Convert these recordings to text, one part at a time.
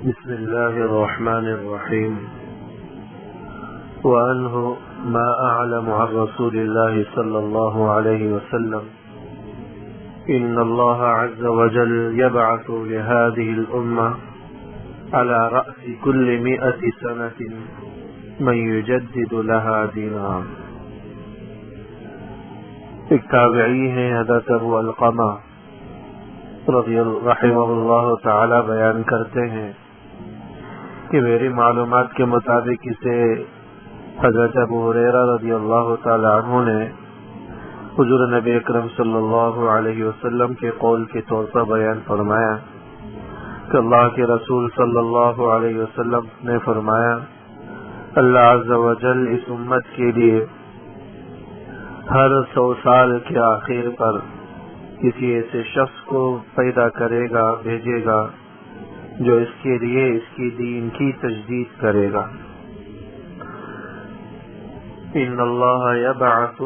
بسم الله الرحمن الرحيم. وعنه ما أعلم عن رسول الله صلى الله عليه وسلم إن الله عز وجل يبعث لهذه الأمة على رأس كل 100 سنة من يجدد لها دينها. ایک تابعی ہیں حضرت ابو علقمہ رحمہ اللہ تعالی بیان کرتے ہیں کہ میری معلومات کے مطابق اسے حضرت ابو ہریرہ رضی اللہ تعالی عنہ نے حضور نبی اکرم صلی اللہ علیہ وسلم کے قول کے طور پر بیان فرمایا کہ اللہ کے رسول صلی اللہ علیہ وسلم نے فرمایا، اللہ عز و جل اس امت کے لیے ہر 100 سال کے آخر پر کسی ایسے شخص کو پیدا کرے گا، بھیجے گا جو اس کے لیے اس کی دین کی تجدید کرے گا۔ ان اللہ یبعث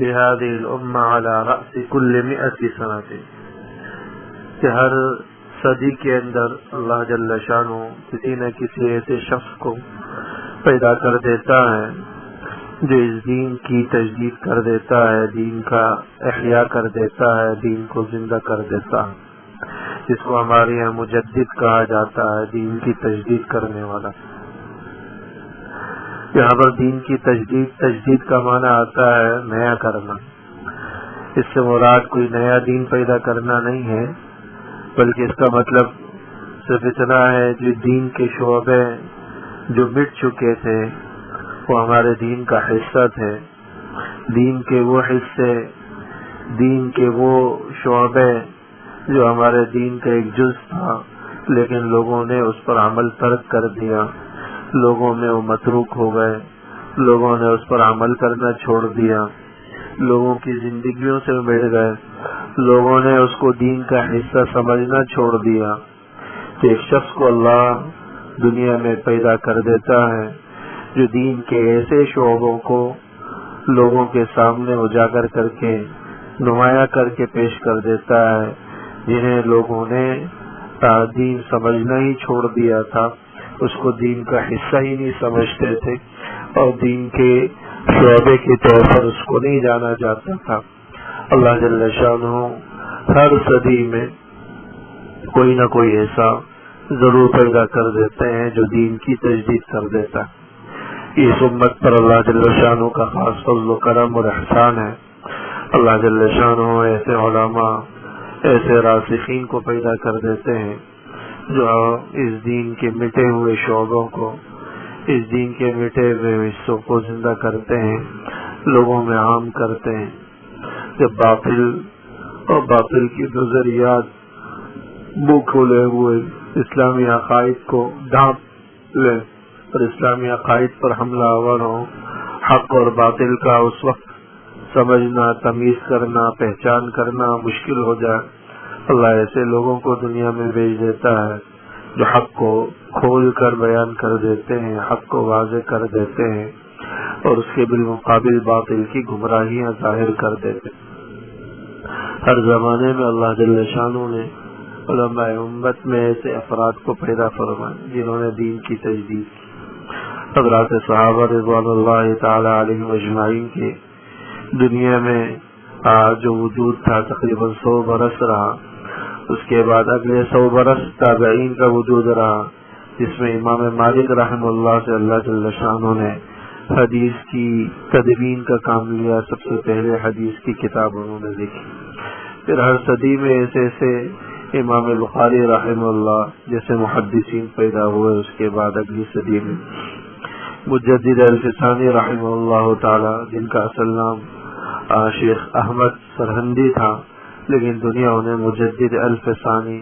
بهذه الامة على رأس كل 100 سنة، کہ ہر صدی کے اندر اللہ جل شانہ کسی نہ کسی ایسے شخص کو پیدا کر دیتا ہے جو اس دین کی تجدید کر دیتا ہے، دین کا احیاء کر دیتا ہے، دین کو زندہ کر دیتا ہے، جس کو ہمارے یہاں مجدد کہا جاتا ہے، دین کی تجدید کرنے والا۔ یہاں پر دین کی تجدید کا معنی آتا ہے نیا کرنا۔ اس سے مراد کوئی نیا دین پیدا کرنا نہیں ہے، بلکہ اس کا مطلب صرف اتنا ہے جو دین کے شعبے جو مٹ چکے تھے وہ ہمارے دین کا حصہ تھے، دین کے وہ حصے، دین کے وہ شعبے جو ہمارے دین کا ایک جز تھا لیکن لوگوں نے اس پر عمل ترک کر دیا، لوگوں میں وہ متروک ہو گئے، لوگوں نے اس پر عمل کرنا چھوڑ دیا، لوگوں کی زندگیوں سے مٹ گئے، لوگوں نے اس کو دین کا حصہ سمجھنا چھوڑ دیا۔ تو ایک شخص کو اللہ دنیا میں پیدا کر دیتا ہے جو دین کے ایسے شعبوں کو لوگوں کے سامنے اجاگر کر کے نمایاں کر کے پیش کر دیتا ہے، جنہیں لوگوں نے دین سمجھنا ہی چھوڑ دیا تھا، اس کو دین کا حصہ ہی نہیں سمجھتے تھے اور دین کے شعبے کے طور پر اس کو نہیں جانا جاتا تھا۔ اللہ جل شانہ ہر صدی میں کوئی نہ کوئی ایسا ضرور پیدا کر دیتے ہیں جو دین کی تجدید کر دیتا ہے۔ اس امت پر اللہ جل شانہ کا خاص فضل و کرم اور احسان ہے۔ اللہ جل شانہ ایسے علماء، ایسے راسخین کو پیدا کر دیتے ہیں جو اس دین کے مٹے ہوئے شعبوں کو، اس دین کے مٹے ہوئے حصوں کو زندہ کرتے ہیں، لوگوں میں عام کرتے ہیں، جب باطل اور باطل کی نظریات منہ کھولے ہوئے اسلامی عقائد کو ڈھانپ لیں اور اسلامی عقائد پر حملہ آور ہو، حق اور باطل کا اس وقت سمجھنا، تمیز کرنا، پہچان کرنا مشکل ہو جائے، اللہ ایسے لوگوں کو دنیا میں بھیج دیتا ہے جو حق کو کھول کر بیان کر دیتے ہیں، حق کو واضح کر دیتے ہیں اور اس کے بالمقابل باطل کی گمراہیاں ظاہر کر دیتے ہیں۔ ہر زمانے میں اللہ جل شانہ نے علماء امت میں ایسے افراد کو پیدا فرمایا جنہوں نے دین کی تجدید کی۔ حضرات صحابہ رضوان اللہ تعالی علیہم اجمعین کے دنیا میں جو وجود تھا تقریباً 100 برس رہا، اس کے بعد اگلے 100 برس تابعین کا وجود رہا، جس میں امام مالک رحمہ اللہ سے اللہ جل شانہ نے حدیث کی تدوین کا کام لیا، سب سے پہلے حدیث کی کتاب انہوں نے لکھی۔ پھر ہر صدی میں ایسے ایسے امام بخاری رحمہ اللہ جیسے محدثین پیدا ہوئے، اس کے بعد اگلی صدی میں مجدد الفسانی رحمہ اللہ تعالی، جن کا اصل نام شیخ احمد سرہندی تھا لیکن دنیا انہیں مجدد الفسانی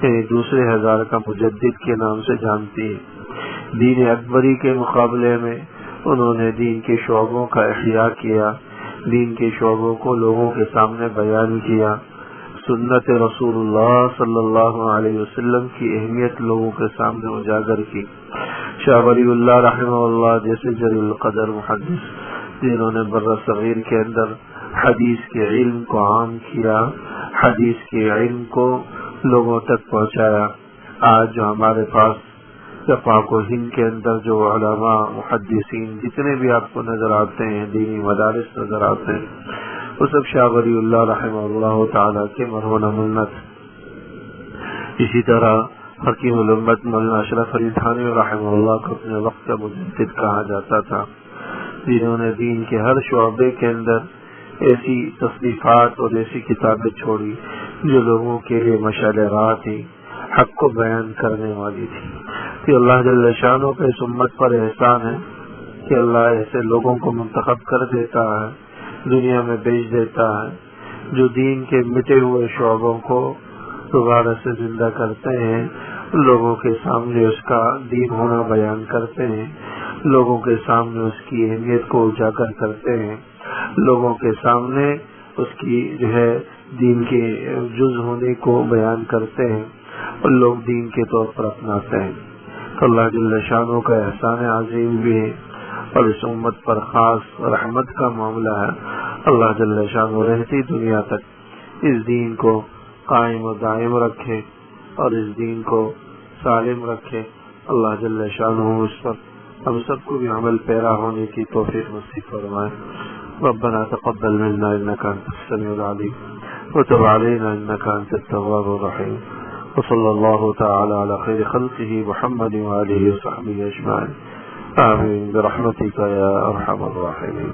یعنی دوسرے ہزار کا مجدد کے نام سے جانتی ہے۔ دین اکبری کے مقابلے میں انہوں نے دین کے شعبوں کا احیاء کیا، دین کے شعبوں کو لوگوں کے سامنے بیان کیا، سنت رسول اللہ صلی اللہ علیہ وسلم کی اہمیت لوگوں کے سامنے اجاگر کی۔ شاہ ولی اللہ رحمہ اللہ جیسے جلیل القدر محدث جنہوں نے برصغیر کے اندر حدیث کے علم کو عام کیا، حدیث کے علم کو لوگوں تک پہنچایا، آج جو ہمارے پاس پاک و ہند کے اندر جو علماء محدثین جتنے بھی آپ کو نظر آتے ہیں، دینی مدارس نظر آتے ہیں، وہ سب شاہ ولی اللہ رحمہ اللہ تعالیٰ کے مرہون منت۔ اسی طرح حکیم الامت مولانا اشرف علی تھانوی رحمہ اللہ کو اپنے وقت کا مجدد کہا جاتا تھا، جنہوں نے دین کے ہر شعبے کے اندر ایسی تصنیفات اور ایسی کتابیں چھوڑی جو لوگوں کے لیے مشعل راہ تھی، حق کو بیان کرنے والی تھی۔ کہ اللہ جل شانہ کا اس امت پر احسان ہے کہ اللہ ایسے لوگوں کو منتخب کر دیتا ہے، دنیا میں بھیج دیتا ہے، جو دین کے مٹے ہوئے شعبوں کو دوبارہ سے زندہ کرتے ہیں، لوگوں کے سامنے اس کا دین ہونا بیان کرتے ہیں، لوگوں کے سامنے اس کی اہمیت کو اجاگر کرتے ہیں، لوگوں کے سامنے اس کی جو ہے دین کے جز ہونے کو بیان کرتے ہیں اور لوگ دین کے طور پر اپناتے ہیں۔ تو اللہ جل شانہ کا احسان عظیم بھی ہے اور اس امت پر خاص رحمت کا معاملہ ہے۔ اللہ جل شانہ رہتی دنیا تک اس دین کو قائم و دائم رکھے اور اس دین کو سالم رکھے۔ اللہ جل شانہ اس پر ہم سب کو بھی عمل پیرا ہونے کی توفیق نصیب فرمائے۔ ربنا تقبل منا انك انت السميع العليم وتب علينا انك انت التواب الرحيم، وصلى الله تعالى على خير خلقه محمد وآله وصحبه أجمعين، آمين برحمتك يا أرحم الراحمين۔